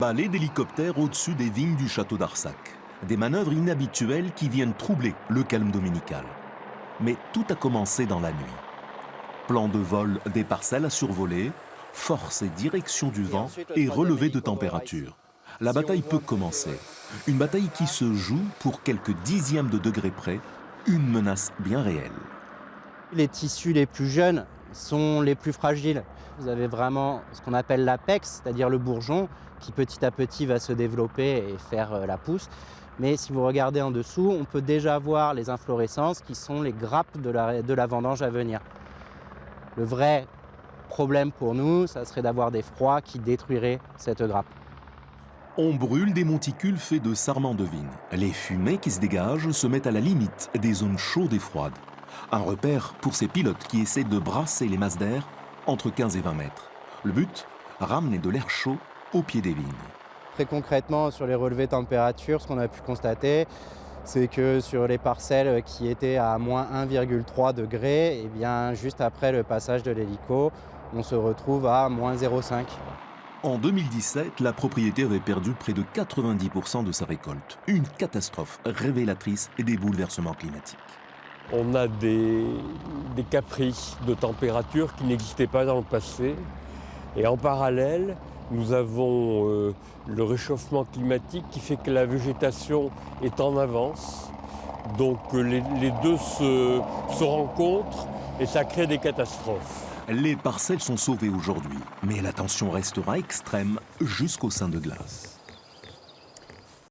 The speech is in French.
Balai d'hélicoptère au-dessus des vignes du château d'Arsac. Des manœuvres inhabituelles qui viennent troubler le calme dominical. Mais tout a commencé dans la nuit. Plan de vol des parcelles à survoler, force et direction du vent et relevé de température. La bataille peut commencer. Une bataille qui se joue pour quelques dixièmes de degrés près, une menace bien réelle. Les tissus les plus jeunes sont les plus fragiles. Vous avez vraiment ce qu'on appelle l'apex, c'est-à-dire le bourgeon, qui petit à petit va se développer et faire la pousse. Mais si vous regardez en dessous, on peut déjà voir les inflorescences qui sont les grappes de la vendange à venir. Le vrai problème pour nous, ça serait d'avoir des froids qui détruiraient cette grappe. On brûle des monticules faits de sarments de vigne. Les fumées qui se dégagent se mettent à la limite des zones chaudes et froides. Un repère pour ces pilotes qui essaient de brasser les masses d'air entre 15 et 20 mètres. Le but, ramener de l'air chaud au pied des vignes. Très concrètement, sur les relevés de température, ce qu'on a pu constater, c'est que sur les parcelles qui étaient à moins 1,3 degré, et bien juste après le passage de l'hélico, on se retrouve à moins 0,5. En 2017, la propriété avait perdu près de 90% de sa récolte. Une catastrophe révélatrice des bouleversements climatiques. On a des caprices de température qui n'existaient pas dans le passé. Et en parallèle, nous avons le réchauffement climatique qui fait que la végétation est en avance. Donc les deux se rencontrent et ça crée des catastrophes. Les parcelles sont sauvées aujourd'hui, mais la tension restera extrême jusqu'au sein de glace.